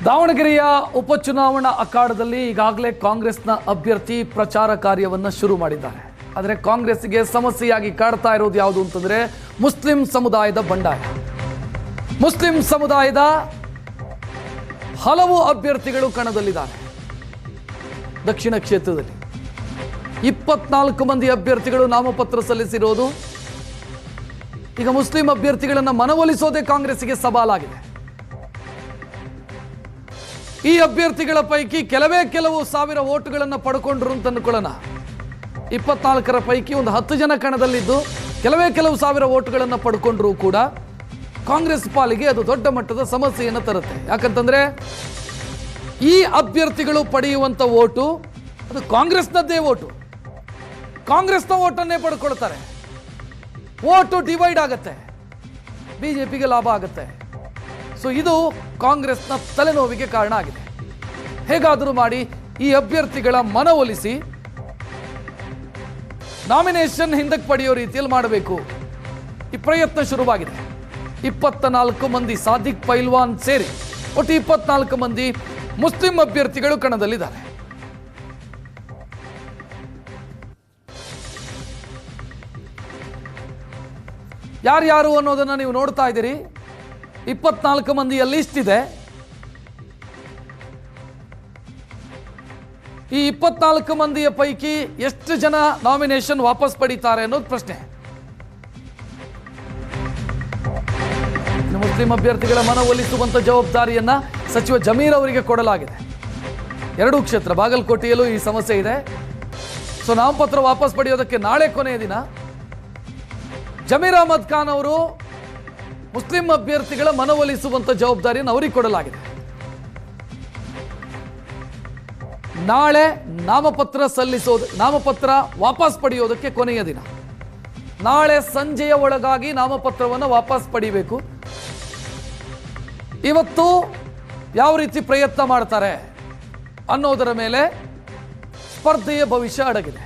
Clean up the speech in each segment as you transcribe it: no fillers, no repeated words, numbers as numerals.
ದಾವಣಗೆರೆಯ ಉಪಚುನಾವಣಾ ಅಖಾಡದಲ್ಲಿ ಈಗಾಗಲೇ ಕಾಂಗ್ರೆಸ್ನ ಅಭ್ಯರ್ಥಿ ಪ್ರಚಾರ ಕಾರ್ಯವನ್ನು ಶುರು ಮಾಡಿದ್ದಾರೆ. ಆದರೆ ಕಾಂಗ್ರೆಸ್ಗೆ ಸಮಸ್ಯೆಯಾಗಿ ಕಾಡ್ತಾ ಇರೋದು ಯಾವುದು ಅಂತಂದ್ರೆ ಮುಸ್ಲಿಂ ಸಮುದಾಯದ ಬಂಡಾಯ. ಮುಸ್ಲಿಂ ಸಮುದಾಯದ ಹಲವು ಅಭ್ಯರ್ಥಿಗಳು ಕಣದಲ್ಲಿದ್ದಾರೆ. ದಕ್ಷಿಣ ಕ್ಷೇತ್ರದಲ್ಲಿ 24 ಮಂದಿ ಅಭ್ಯರ್ಥಿಗಳು ನಾಮಪತ್ರ ಸಲ್ಲಿಸಿರೋದು. ಈಗ ಮುಸ್ಲಿಂ ಅಭ್ಯರ್ಥಿಗಳನ್ನು ಮನವೊಲಿಸೋದೇ ಕಾಂಗ್ರೆಸ್ಗೆ ಸವಾಲಾಗಿದೆ. ಈ ಅಭ್ಯರ್ಥಿಗಳ ಪೈಕಿ ಕೆಲವು ಸಾವಿರ ವೋಟುಗಳನ್ನು ಪಡ್ಕೊಂಡ್ರು ಅಂತ ಅನ್ಕೊಳ್ಳೋಣ. 24ರ ಪೈಕಿ ಒಂದು 10 ಜನ ಕಣದಲ್ಲಿದ್ದು ಕೆಲವು ಸಾವಿರ ವೋಟುಗಳನ್ನು ಪಡ್ಕೊಂಡ್ರು ಕೂಡ ಕಾಂಗ್ರೆಸ್ ಪಾಲಿಗೆ ಅದು ದೊಡ್ಡ ಮಟ್ಟದ ಸಮಸ್ಯೆಯನ್ನು ತರುತ್ತೆ. ಯಾಕಂತಂದ್ರೆ ಈ ಅಭ್ಯರ್ಥಿಗಳು ಪಡೆಯುವಂಥ ವೋಟು ಅದು ಕಾಂಗ್ರೆಸ್ನದ್ದೇ ವೋಟು. ಕಾಂಗ್ರೆಸ್ನ ವೋಟನ್ನೇ ಪಡ್ಕೊಳ್ತಾರೆ. ವೋಟು ಡಿವೈಡ್ ಆಗುತ್ತೆ, ಬಿಜೆಪಿಗೆ ಲಾಭ ಆಗುತ್ತೆ. ಸೊ ಇದು ಕಾಂಗ್ರೆಸ್ನ ತಲೆನೋವಿಗೆ ಕಾರಣ ಆಗಿದೆ. ಹೇಗಾದರೂ ಮಾಡಿ ಈ ಅಭ್ಯರ್ಥಿಗಳ ಮನವೊಲಿಸಿ ನಾಮಿನೇಷನ್ ಹಿಂದಕ್ಕೆ ಪಡೆಯೋ ರೀತಿಯಲ್ಲಿ ಮಾಡಬೇಕು. ಈ ಪ್ರಯತ್ನ ಶುರುವಾಗಿದೆ. 24 ಮಂದಿ ಸಾದಿಕ್ ಪೈಲ್ವಾನ್ ಸೇರಿ ಒಟ್ಟು 24 ಮಂದಿ ಮುಸ್ಲಿಂ ಅಭ್ಯರ್ಥಿಗಳು ಕಣದಲ್ಲಿದ್ದಾರೆ. ಯಾರ್ಯಾರು ಅನ್ನೋದನ್ನ ನೀವು ನೋಡ್ತಾ ಇದ್ದೀರಿ. 24 ಮಂದಿಯ ಲಿಸ್ಟ್ ಇದೆ. ಈ 24 ಮಂದಿಯ ಪೈಕಿ ಎಷ್ಟು ಜನ ನಾಮಿನೇಷನ್ ವಾಪಸ್ ಪಡೀತಾರೆ ಅನ್ನೋದು ಪ್ರಶ್ನೆ. ಮುಸ್ಲಿಂ ಅಭ್ಯರ್ಥಿಗಳ ಮನವೊಲಿಸುವಂತ ಜವಾಬ್ದಾರಿಯನ್ನ ಸಚಿವ ಜಮೀರ್ ಅವರಿಗೆ ಕೊಡಲಾಗಿದೆ. 2 ಕ್ಷೇತ್ರ ಬಾಗಲಕೋಟೆಯಲ್ಲೂ ಈ ಸಮಸ್ಯೆ ಇದೆ. ಸೊ ನಾಮಪತ್ರ ವಾಪಸ್ ಪಡೆಯೋದಕ್ಕೆ ನಾಳೆ ಕೊನೆಯ ದಿನ. ಜಮೀರ್ ಅಹಮದ್ ಖಾನ್ ಅವರು ಮುಸ್ಲಿಂ ಅಭ್ಯರ್ಥಿಗಳ ಮನವೊಲಿಸುವಂತ ಜವಾಬ್ದಾರಿಯನ್ನು ಅವರಿಗೆ ಕೊಡಲಾಗಿದೆ. ನಾಳೆ ನಾಮಪತ್ರ ವಾಪಸ್ ಪಡೆಯೋದಕ್ಕೆ ಕೊನೆಯ ದಿನ. ನಾಳೆ ಸಂಜೆಯ ಒಳಗಾಗಿ ನಾಮಪತ್ರವನ್ನು ವಾಪಸ್ ಪಡಿಬೇಕು. ಇವತ್ತು ಯಾವ ರೀತಿ ಪ್ರಯತ್ನ ಮಾಡ್ತಾರೆ ಅನ್ನೋದರ ಮೇಲೆ ಸ್ಪರ್ಧೆಯ ಭವಿಷ್ಯ ಅಡಗಿದೆ.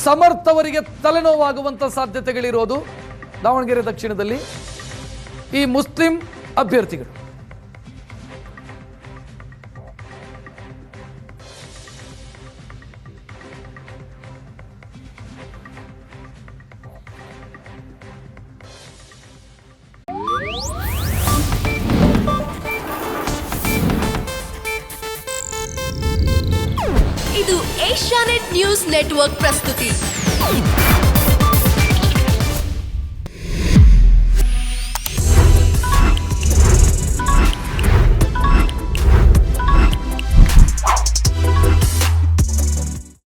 ಸಮರ್ಥ ಅವರಿಗೆ ತಲೆನೋವಾಗುವಂಥ ಸಾಧ್ಯತೆಗಳಿರೋದು ದಾವಣಗೆರೆ ದಕ್ಷಿಣದಲ್ಲಿ ಈ ಮುಸ್ಲಿಂ ಅಭ್ಯರ್ಥಿಗಳು. ಇದು ಏಷ್ಯಾನೆಟ್ ನ್ಯೂಸ್ ನೆಟ್ವರ್ಕ್ ಪ್ರಸ್ತುತಿ.